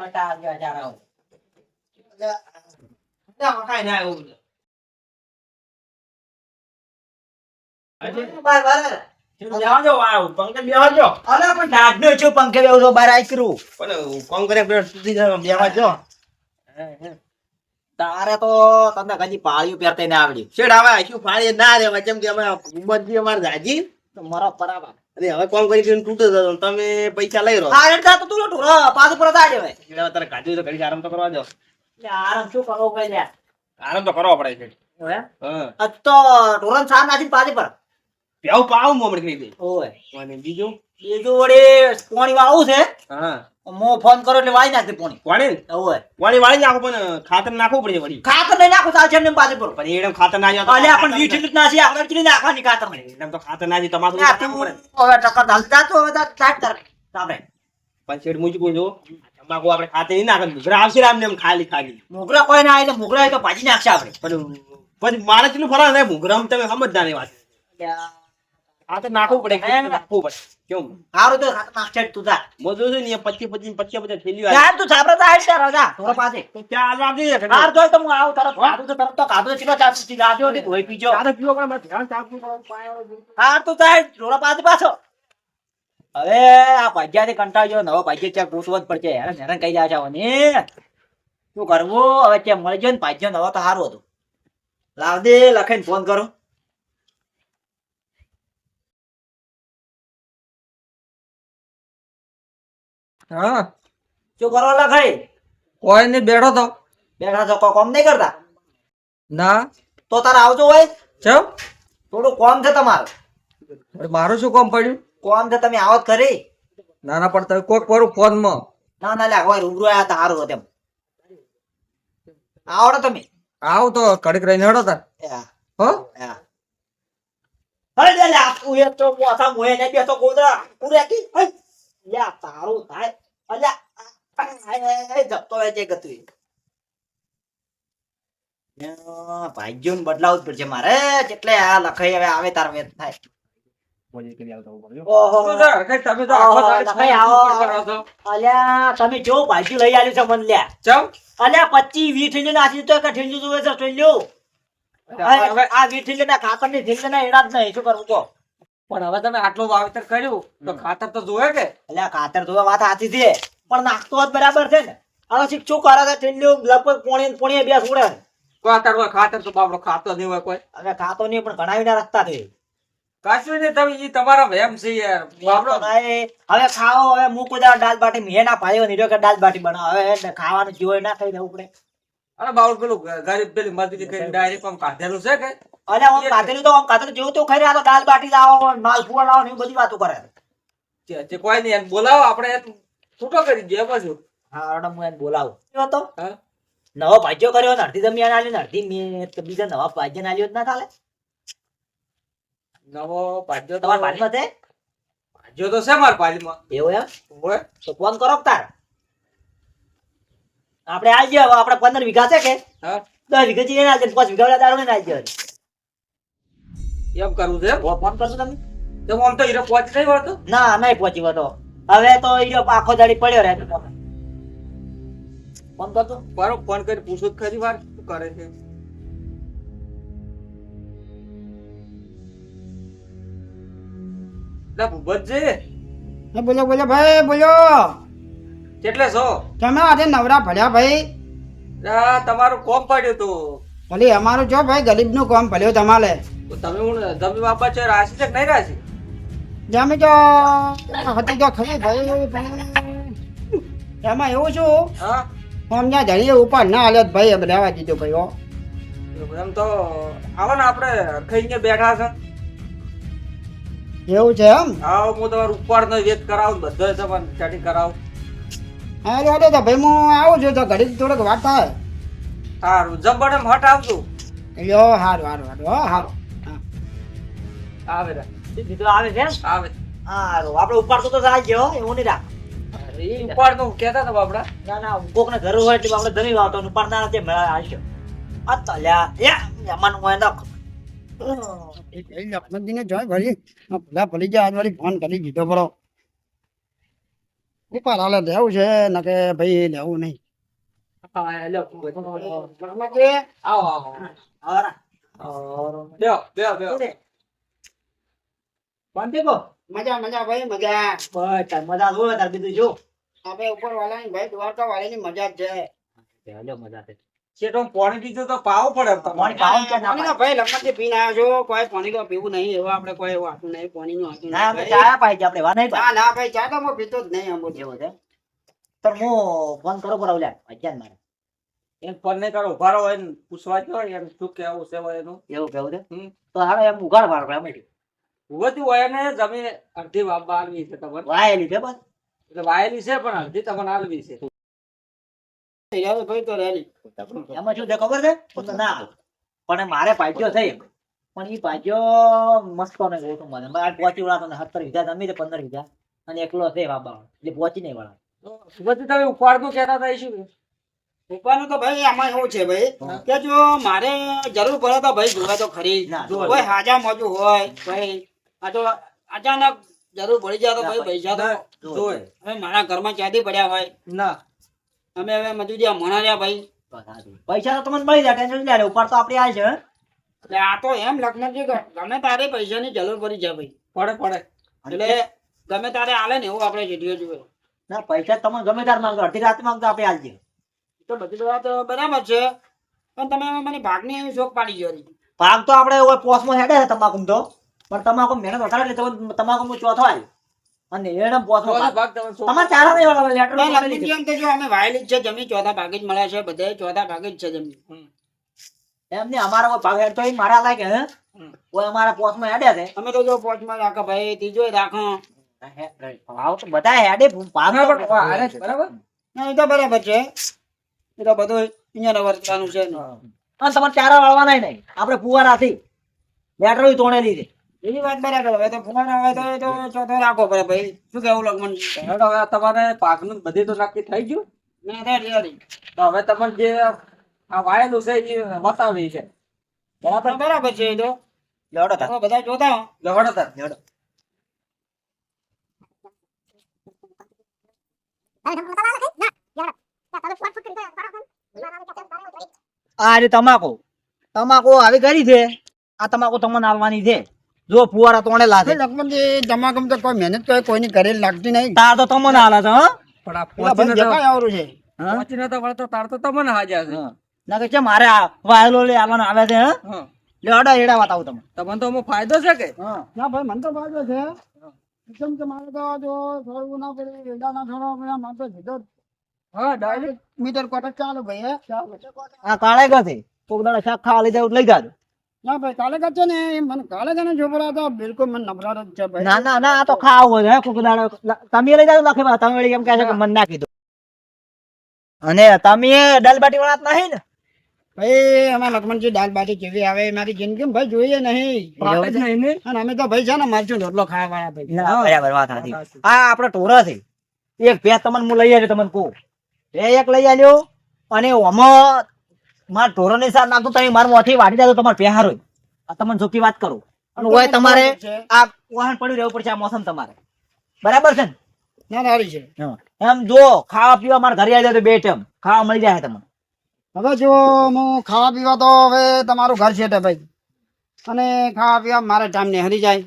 વટા આવ્યો જાણો કાઈ ના એવું બાય બાય બેહજો વાવ પંખે બેહજો અલે પણ ડાઢનો છો પંખે બેહો તો બાર આઈ કરું પણ કોમ કરે પેલા સુધી બેહજો તારે તો તમને કદી પાળિયું પહેરતે ના આવડી શેડ આવે શું ફાળી ના રે જેમ કે અમે ઉમરજી અમાર જાજી તો મારો પરાવા અરે હવે કોમ કરી કરીને તૂટે જતો તમે પૈસા લઈ રહ્યો આ રેડતા તો તું લોટો પાછો પરત આડે ભાઈ એટલે તારે કાઢ્યું તો ઘડી આરામ તો કરવા દો લે આરામ શું કરો ભાઈ લે આરામ તો કરવો પડે છે ઓય હા આ તો ઢોરણ સાર નાખી પાછી પર પેવ પાવ મોમડ કરી દે ઓય અને બીજું વડે પાણી વાળું છે હા મો ફોન કરો એટલે વાળી નાખે પાણી વાળી ઓય વાળી નાખો પણ ખાતર નાખવું પડે વળી ખાતર નહીં નાખો ચાલશે એમને પાછી પર પણ એડમ ખાતર ના જાય અલે આપણ વીઠી લીટ નાસી આપણે ચીલી નાખવાની ખાતર નહીં એડમ તો ખાતર ના જાય તમારું ના તું હવે ટકા ઢાલતા તો હવે સ્ટાર્ટ કર આપણે પણ શેડ મૂકી જો તમાકુ આપણે ખાતે નહીં નાખે મુગરા આવશે આમને એમ ખાલી મોગરા કોઈ ના આવે તો મોગરા તો ભાજી નાખશે આપણે પણ પછી મારે કેટલું ફરવા થાય મુગરામ તમે સમજદાર ની વાત ખાતર નાખવું પડે નાખવું પડે કેમ સારું તો ખાતર નાખશે તું જા મજૂર છે ને 25 થેલી યાર તું છાપરા તો આઈ તારો જા થોડા પાસે તો ત્યાં આવજે હાર જોઈ તો હું આવું તરત ખાધું તો તરત તો ખાધું ચીલો ચાપ સીધી લાજો ને ધોઈ પીજો પીવો પણ ધ્યાન ચાપવું પાયો હાર તું જા થોડા પાસે પાછો હવે આ ભાજ્યાથી કંટાળ્યો નવો ભાજ્ય ચેક પૂછવો જ પડશે યાર હેરાન કઈ જાય છે ને શું કરવું હવે ચેક મળી ગયો ને ભાજ્યો નવો તો સારું હતું લાવ દે લખાઈને ફોન કરો હા શું કરો લખાઈ કોઈ નહીં બેઠો તો બેઠા છો કોઈ કામ નહીં કરતા ના તો તારે આવજો હોય ચમ થોડું કામ છે તમારું મારું શું કામ પડ્યું કામ છે તમે આવો જ ખરી ના ના પણ તમે કોક કરું ફોન માં ના ના લે હવે રૂબરૂ આયા તા સારું હતું એમ આવડો તમે આવ તો કડીક રહીને હેડો તાર હો હે લે લે આખું એ તો મોથા મોએ ને બેસો ગોદરા પૂરે કી હે લે તારું થાય અલ્યા જપતો હોય છે ગતું ભાઈઓ ને બદલાવું જ પડશે મારે એટલે આ લખાઈ હવે આવે તાર વેત થાય ઓહો તમે તો આખો દાડો લખાઈ આવો. કરો છો અલ્યા તમે જો ભાઈઓ લઈ આવ્યું છે મન લ્યા ચમ અલ્યા 25-20 થેલી નાખી તો કે થેલી જોવે છે થેલીઓ હવે આ 20 થેલી ના ખાતર ની થેલી ના એડા જ નહીં શું કરવું તો પણ હવે તમે આટલું વાવેતર કર્યું તો ખાતર તો જોવે કે અલ્યા ખાતર જોવા વાત સાચી છે પણ નાખતો જ બરાબર છે ને હવે શીખ શું કરે છે થેલીઓ લગભગ પોણી બે છોડે ખાતર હોય ખાતર તો બાપડો ખાતો નહીં હોય કોઈ હવે ખાતો નહીં પણ ઘણા વિના રસ્તા થઈ કશું નહીં તમે ઈ તમારા વહેમ છે યાર બાપડો હવે ખાઓ હવે હું કોઈ દાળ બાટી મેં ના પાયો નહીં કે દાળ બાટી બનાવો હવે ખાવાનું જીવો ના ખાઈ દેવું પડે અરે બાપડો પેલું ગરીબ પેલી મજૂરી કરીને ડાયરેક્ટ આમ કાઢેલું છે કે અલે આમ કાતેલું તો આમ કાતેલું જેવું તો ખાઈ રહ્યા તો દાળ બાટી લાવો માલપુઆ લાવો ને એ બધી વાતો કરે તે કોઈ નહીં એને બોલાવો આપણે છૂટો કરી દઈએ પાછું હા અરે હું એને બોલાવું એવો તો હા નવો ભાજ્યો કર્યો ને અડધી જમીન આલી ને અડધી મેં તો બીજા નવા ભાજ્ય આલ્યો જ ના ચાલે નવો ભાજ્યો તો તમારા ભાજમાં છે ભાજ્યો તો છે મારા પાલીમાં એવું એમ હોય તો ફોન કરો તાર આપણે આવી ગયા હવે આપણે 15 વીઘા છે કે હા 10 વીઘા જઈને આવી 5 વીઘા વાળા દારૂ ને આવી ગયા એમ કરવું છે ફોન કરશો તમે તો આમ તો હીરો પહોંચ નહીં વળતો ના નહીં પહોંચી વતો હવે તો ઈયો આખો દાડી પડ્યો રહે ફોન કરતો મારો ફોન કરી પૂછું જ ખરી વાર શું કરે છે લા ભૂપતજી બોલો બોલો ભાઈ બોલો કેટલે છો તમે આજે નવરા ભર્યા ભાઈ આ તમારું કોમ પડ્યું તું ભલે અમારું જો ભાઈ ગરીબનું કામ ભલ્યો તમારે તો તમે હું જમી બાપા છે રાશી છે કે નહીં રાશી જમી તો હતી તો ખરી ભાઈ એમાં એવું છું હા આમ ત્યાં ધણીએ ઉપર ના હાલત ભાઈ એમ રહેવા દીધું ભાઈ હો એમ તો આવો ને આપણે ખાઈને બેઠા છે એવું છે એમ આવો હું તમારું ઉપર નો વેત કરાવું બધો તમને સેટિંગ કરાવું હા તો તો ભાઈ હું આવું છું તો ઘડી થોડોક વાત થાય સારું જબડે હટ આવતું લ્યો હારું હારું હારું હો હારું આવે રે દીકરો આવે છે આવે હારું આપણે ઉપાડતો તો જાય ગયો એવું નહીં રાખ ઉપર નું કેતા હતા બાપડા ના ના કોક ને ઘર હોય એટલે આપણે ધરી વાવતો ઉપાડના નથી મેળા આવશે આ તલ્યા યમાન હોય ના લક્ષ્મણજીને જોઈ ભરી ભલા ભલી જાય આજ વાળી ફોન કરી દીધો બરો ઉપર હાલે લેવું છે ને કે ભાઈ લેવું નહીં. હા, લ્યો. રમણજી, આવો, આવો. લ્યો, લ્યો, લ્યો. શાંતિ કહો. મજા મજા ભાઈ મજા. બસ તાર મજા જોવે તાર બીજું જો. આપણે ઉપર વાળાની ભાઈ દ્વારકા વાળાની મજા જ છે. લ્યો મજા છે. શેઠ, આમ પાણી પીધું તો પાવું પડે તમારે. પાણી પાવું કે ના પાણી તો ભાઈ લખનથી પીને આવ્યો છો. કોઈ પાણી તો પીવું નહીં એવું આપણે કોઈ એવું આટલું નહીં પાણીનું આટલું ના નહીં અમે ભાઈ. ચા પાઈ છે આપણે વા નહીં પાઈ. ના ના ભાઈ ચા તો હું પીતો જ નહીં આમ બધું. એવું છે તો હું ફોન કરો પર આવલ્યા અજ્ઞાન મારે એમ ફોન નહીં કરો, ઉભા રહો, એને પૂછવા જો એમ શું કેવું છે હોય એનું. એવું કેવું છે હમ. તો હાલો એમ ઉઘાડ મારો અમે ઉભતું હોય ને જમીન અડધી વાપવા આલવી છે તમારે. વાયેલી છે બસ. એટલે વાયેલી છે પણ અડધી તમને આલવી છે. યાર ભાઈ તો રેડી. એમાં શું છે ખબર છે હું તો ના હાલ. પણ મારે પાજ્યો થઈ પણ ઈ પાજ્યો મસ્તો ને ગયો તો મને મારે પહોંચી વળા તો 17 વીઘા જમી છે 15 વીઘા અને એકલો છે બાબા એટલે પહોંચી નહીં વળા. ઉભતું તમે ઉપાડનું કહેતા હતા એ શું? ઉપરનું તો ભાઈ આમાં એવું છે ભાઈ કે જો મારે જરૂર પડે તો ભાઈ જોવે તો ખરી. ના, કોઈ હાજા મોજું હોય ભાઈ આ તો અચાનક જરૂર પડી જાય તો ભાઈ પૈસા તો જોય. હવે મારા ઘરમાં ચાંદી પડ્યા હોય ના. અમે હવે મજૂરિયા મોણા રહ્યા ભાઈ. પૈસા તો તમને મળી જાય ટેન્શન લે ઉપર તો આપણે આ છે હે? એટલે આ તો એમ લગ્નજી ગમે તારે પૈસાની જરૂર પડી જાય ભાઈ. પડે પડે. એટલે ગમે તારે આલે ને એવું આપણે જેડીઓ જોઈએ. ના પૈસા તમે ગમે ત્યારે માંગો અડધી રાત માંગતો આપણે આલજે. તો બધી વાત બરાબર છે પણ તમે મને ભાગની એવી શોખ પાડી ગયો. ભાગ તો આપણે ઓય પોસમાં હેડે છે તમાકુ તો પણ તમાકુ મહેનત વધારે એટલે તમને તમાકુ ચોથો આવ્યો અને એને પોસમાં ચોથા ભાગ. ભાગ તમે શું? તમારે ચાર નહીં વાળા લેટર ભાઈ મોકલી લગ્નજી દીધું. એમ તો જો અમે વાયેલી જ છે જમીન ચોથા ભાગે જ મળ્યા છે બધે ચોથા ભાગે જ છે જમીન. એમ નહીં અમારા કોઈ ભાગ હેડતો હોય મારા લાગે હે કોઈ અમારા પોસમાં હેડે છે અમે તો જો પોચમાં રાખો ભાઈ ત્રીજો રાખો. ભાવ તો બધા હેડે ભાગ ના, તો પણ હારે જ, બરાબર? ના એ તો બરાબર છે એ તો બધું અહીંયા વર્તવાનું છે ને. અને તમારે ચારા વાળવાના નહીં આપણે ફુવારાથી લેટર તોડેલી છે. એની વાત બરાબર. હવે તો ફોન આવે તો એ તો ચોથો રાખો પડે ભાઈ. શું કેવું લગ્ન? હેડો, હવે તમારે પાકનું બધી તો નક્કી થઈ ગયું. ના થાય રેડી. તો હવે તમારે જે આ વાયેલું છે એ બતાવી છે. બરાબર બરાબર છે એ તો. લેવડો તાર. તો બધા જોતા હો. લવડો તાર. લેવડો. આ જે તમાકુ તમાકુ આવી કરી છે આ તમાકુ તમને આવવાની છે જો ફુવારા તોડેલા છે લક્ષ્મણજી તમાકમ તો કોઈ મહેનત કોઈ કોઈની કરેલી લાગતી નહીં. તાર તો તમને આલા છે હા પણ આ પેલા ભાઈ દેખાય આવરું છે. પહોંચીને તો વળતો તાર તો તમને હાજર છે. ના કે છે મારે આ વાયલો લે આવવાનો આવે છે હા હા. લેવડો એડા બતાવું તમને તમને તો આમાં ફાયદો છે કે? ના ભાઈ મને તો ફાયદો છે. એકદમ કે મારે તો જો થોડું ના પડે રેડા ના થોડો મારે તો સીધો હા, ડાયરેક્ટ. મીટર કોટર ચાલુ ભાઈ હે. આ કાળે ગશે કોક દાડા શાક ખાવા લઈ જાવ લઈ જાજો ના ભાઈ કાલે છે ને એ મને કાલે છે ને છોકરા તો બિલકુલ મને નફરત જ છે ભાઈ. ના ના ના આ તો ખાવું હોય કોક દાડો તમે લઈ જાજો લખે તમે વળી એમ કહે છે કે મને નાખી દો અને તમે દાલ બાટી વાળા નહીં ને ભાઈ અમે લક્ષ્મણજી દાલ બાટી કેવી આવે એ મારી જિંદગીમાં ભાઈ જોઈએ નહીં. વાત જ નહીં ને. અને અમે તો ભાઈ છે ને મારચું રોટલો ખાવા વાળા ભાઈ. ના, બરાબર વાત સાચી. આ આપણે ટોરા છે એક ભેંસ તમને હું લઈ આવ્યો તમને કહું એક લઈ આવ્યો અને ઓમાં મારા ઢોરોની સાથ નાખું તમે મારા મોથી વાટી દેજો તમારે પહેર હોય આ તમને જોકી વાત કરું અને ઓય તમારે આ વાહન પડ્યું રહેવું પડશે આ મોસમ તમારે બરાબર છે ને ના સારી છે. એમ જો ખાવા પીવા મારા ઘરે આવી જાય તો બે ટાઈમ ખાવા મળી જાય તમને હવે જો હું ખાવા પીવા તો હવે તમારું ઘર છે તે ભાઈ અને ખાવા પીવા મારે ટાઈમ ને હરી જાય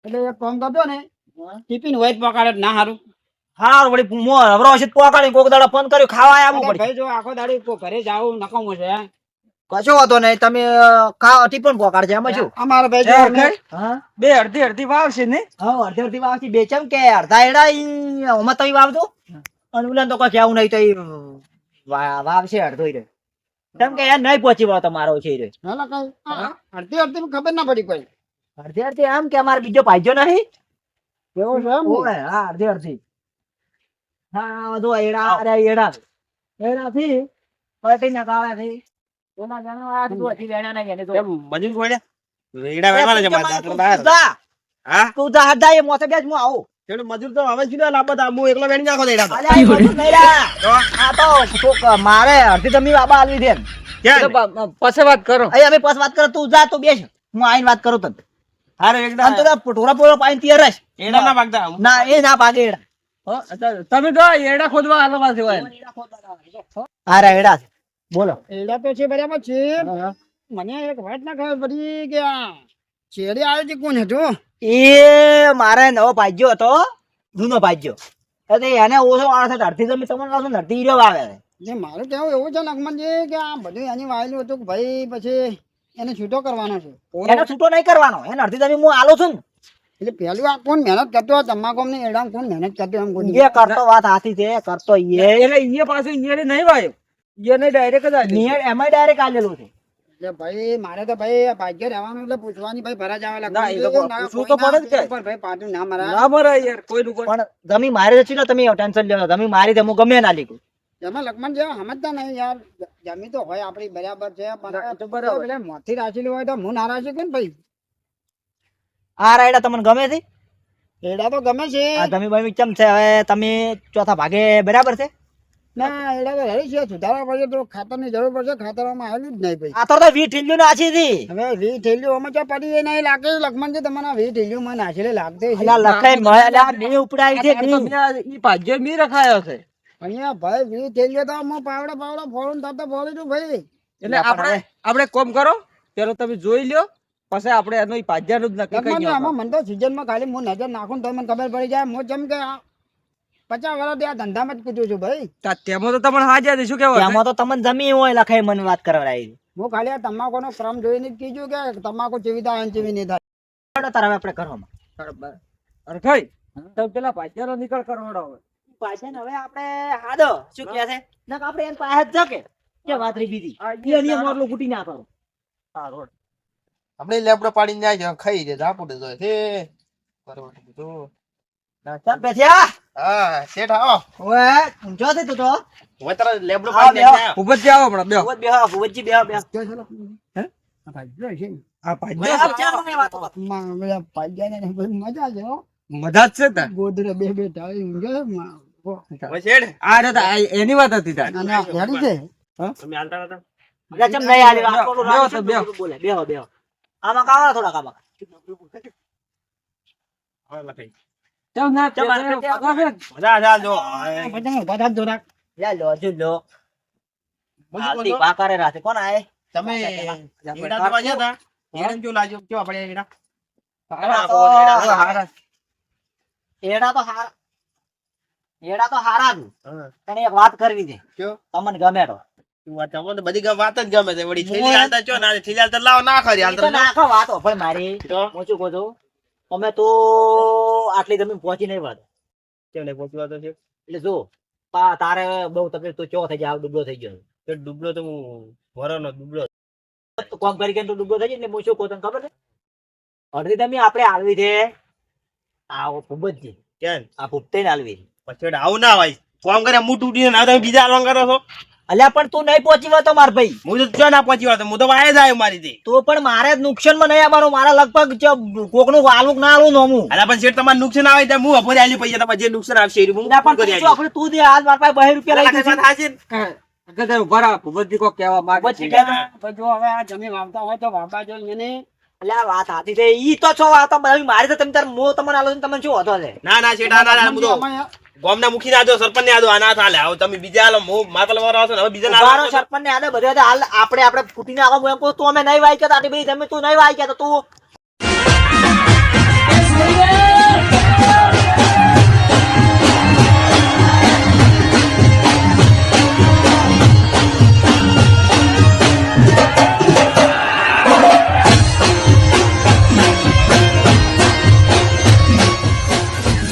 એટલે એક કામ કરજો ને ટિફિન હોય જ પકાડે તો ના સારું. હાર વળી મો હવરો છે પોકાડી કોક દાડો ફોન કર્યો ખાવા આવવું પડે ભાઈ જો આખો દાડી કોઈ ઘરે જાવું નકામું છે. કશો વાંધો નહીં તમે ખાવા ટિફિન પોકાડજો એમાં શું અમારે ભાઈ જો અમે- હા બે અડધી અડધી વાવ છે ને. હા અડધી અડધી વાવથી બે ચમ કે અડધા એડા ઈ ઓમાં તમે વાવજો અને ઉલાન તો કશું આવું નહીં તો ઈ વાવશે અડધો ઈ રહ્યો. કેમ કે યાર નહીં પહોંચી વળો તમારો છે ઈ રહ્યો. હાલો કઈ અડધી અડધી ખબર ના પડી કોઈ. અડધી અડધી આમ કે અમારે બીજો પાઇજો નહીં કેવું છે એમ ને? ઓય, હા અડધી અડધી હા જો એડા અરે એડા એડાથી પલટીને કાળાથી એના જણા આ તું હજી વેણા નહીં એને તો એમ મજૂર કોઈને વેડા વેણવાના છે મારા દાંતણ બહાર. તું જા. હા તું જા હટ જા એ મોસે બેસ હું આવું છેલ્લે મજૂર તો હવે જ લાંબા હતા હું એકલો વેણી નાખો દેડા તો. અલ્યા, એ બધું નહીં લા. આ તો કોક મારે અડધી જમી બાબા આલવી દે ક્યાં પછી વાત કરો. અહીં અમે પાસ વાત કરો તું જા તું બેસ હું આઈને વાત કરું તને હારે આમ એકડા તો ઢોરા પોરો પાઈને તૈયાર રહેશ. એડા ના ભાગતા ના એ ના ભાગે એડા તમે તો એડા ખોદવા હાલો પાસે હોય આ રેડા છે બોલો. એડા તો છે બરાબર છે. મને એક વાત ના ખબર પડી કે આ શેરડી આવ્યો છે કોણ હતું? એ મારે નવો ભાજ્યો હતો, જૂનો ભાજ્યો. એટલે એને ઓછો આવે છે, અડધી જમીન તમને લાવશો ને અડધી હીરો આવે છે. જે મારું કહેવું એવું છે લખમણજી કે આ બધું એની વાયેલું હતું કે ભાઈ પછી એને છૂટો કરવાનો છે. એને છૂટો નહીં કરવાનો, એને અડધી જમીન હું આલો છું એટલે પેલું આ કોણ મહેનત કરતો હોય તમાકુ ને એડા કોણ મહેનત કરતો એમ કોણ? ને. એ કરતો વાત હાથી છે, કરતો એ એટલે ઈએ પાછું ઈયે નહીં વાયો ઈને ડાયરેક્ટ જ આલ્યું. નિયર એમાં ડાયરેક્ટ આલેલું છે. એટલે ભાઈ મારે તો ભાઈ આ ભાગ્ય રહેવાનું એટલે પૂછવાની ભાઈ ફરજ આવે ના, એ તો પૂછવું તો પડે જ કે. ભાઈ પાછું ના મરાય. ના મરાય યાર કોઈનું કોઈ પણ તમે મારી છે તમે ટેન્શન લેવો, તમે મારી છે હું ગમે ના લીધું. એમાં લખમણ જેવા સમજતા નહીં યાર. જમી તો હોય આપડી બરાબર છે ના, એ તો પણ બરાબર. પેલા મોથી રાખેલી હોય તો હું ના રાખી કે ને ભાઈ. આ રાયડા તમને ગમે છે? એડા તો ગમે છે. આ તમે ભાઈ ચમ છે હવે તમે ચોથા ભાગે બરાબર છે? ના એડા તો રહી છે, સુધારવા પડશે તો ખાતરની જરૂર પડશે. ખાતરમાં આવેલું જ નહીં ભાઈ. આ તો 20 ઠીલ્યું નાખી હતી. હવે 20 થેલીઓ અમે ચા પડી એ નહીં લાગે લખમણજી તમને 20 થેલીઓ માં નાખેલી લાગતી છે. અલા લખાઈ મળ્યા ને ઉપડાઈ છે તો મેં ઈ ભાજ્ય મી રખાયો છે અહીંયા ભાઈ 20 થેલીઓ તો હું પાવડે ફોડું થતો ફોડી દઉં ભાઈ. એટલે આપણે કોમ કરો પેલો તમે જોઈ લ્યો પછી આપણે એનો ઈ ભાજ્યાનું જ નક્કી કરી લખમણજી આમાં મને તો સિઝનમાં ખાલી હું નજર નાખું ને તો મને ખબર પડી જાય. હું જેમ કે 50 વર્ષથી આ ધંધામાં જ કૂદ્યું છું ભાઈ. તેમાં તો તમને હાજર છે, શું કહેવાય એમાં તો તમને જમી હોય લખાઈ મને વાત કરવડાવી. હું ખાલી આ તમાકુનો ક્રમ જોઈને જ કીધું કે તમાકુ ચેવી થાય અને ચેવી નહીં થાય. તારે હવે આપણે કરવામાં અરે ભાઈ તો પેલા ભાજ્યાનો નિકાલ કરવાનો હવે પાછળ હવે આપણે હાદો શું કહે છે નક આપણે એન પાસે જ જકે કે વાત રહી બીજી એ નિયમ મોરલો કૂટી ના કરો. આપણે લેબડો પાડીને જાય છે, ખાઈ દે ઝાપુડે જોઈએ છે પરવટ બધું. ચાલ બેઠ્યા હા શેઠ આવો. ઓએ ઊંચો છે તું તો હું તારા લેબડો આવો, પાડીને બેહો. જાય. ખૂબ જ આવો હમણાં બેહો. ફુવત બેહો ફુવતજી બેહો બેહો જો ચલો. આ ભાઈ જો છે. આ હવે ભાજ્યો આપ ચાલો ને વાતો કરો. માં પેલા ભાઈ જાય ને ભાઈ મજા છે હો. મજા જ છે તાર. ગોદરે બે બે ટાળી ઊંઘે છે. હવે શેઠ આ તો એની વાત હતી તાર. અને આ હેડી છે. તમે હાલતા હતા. એટલે ચમ નહીં આલી વાત કરો બેહો તો બેહો. બોલે બેહો બેહો આમાં કાવા થોડા કામાં હવે લખાઈ. ચાલ ના ચાલ, ચાલ, ચાલ, ચાલ. ચાલ. મજા જા જો. બધા ઉભા થાવ જોરાક. લે લો જો લો બોલો, આલતી બોલો. પાકારે રાતે કોણ આય તમે એડા જોવા ગયા હતા? એડા કેવું લાગ્યું? કેવા પડ્યા એડા? એડા તો હારા. એડા તો હારા એડા તો હારા જ હા. પણ એક વાત કરવી છે કયો? તમને ગમે તો શું વાત? તમને બધી વાત જ ગમે છે. વળી થેલી હાલતા ચો ના થેલી હાલતા લાવો ના ખરી ઈ હાલતા તો નાખો વાતો પણ મારી તો હું શું કહું છું અમે તો આટલી જમીન પહોંચી નહીં વળતો કેમ નહીં પહોંચવા તો છે? એટલે જો તારે બહુ તકલીફ તો ચો થઈ જાય આવ ડૂબલો થઈ ગયો તો ડૂબલો તો હું વરાનો ડૂબલો. તો કોમ કરી કે ડૂબલો થઈ જાય એટલે હું શું કહું તને ખબર છે અડધી જમીન આપણે આલવી છે આ ભૂપતજી કેમ? આ ભૂપતે ને આલવી પછી આવું ના હોય. કોમ કરે મું તૂટીને ના તમે બીજા આલવા કરો છો. અલ્યા પણ તું નહીં પહોંચી વળતો માર ભાઈ હું તો ચો ના પહોંચી વળતો. હું તો વાય જ આવ્યો મારી થી. તો પણ મારે નુકસાનમાં નહીં આવવાનું મારા લગભગ કોકનું વાલું ના આલું નોમું અલા પણ શેઠ તમારે નુકસાન આવે તો હું અભોરે આલી પૈસા તમારે જે નુકસાન આવશે એ હું એટલે પણ કરી તું શું આપણે તું દે હાલ મારા પાસે 2 રૂપિયા લઈ આલી. જશે હાચી ને? અગર ઉભા રહો, ભૂપતજી કોક કહેવા માંગે ભૂપતજી છે. ભાઈ જો હવે આ જમીન વાવતા હોય તો વાવવા જોઈએ એને. એટલે આ વાત હાથી છે ઈ તો છો આ તો બધી મારી તો તમે તાર મો તમને આલો ને તમને શું હતો છે ના ના શેઠ ના ના હું તો ગામના મુખી ના દો સરપંચ ને આદો આના થાલે આવો તમે બીજા આલો હું માતલ વાળો આવશો ને હવે બીજા ના ઉભારો આલો. સરપંચ ને આને બધે હાલ આપણે ફૂટીને આવો હું એમ કહું તું અમે નહીં વાઈ કે તારી ભાઈ તમે તું નહીં વાઈ કે તો તું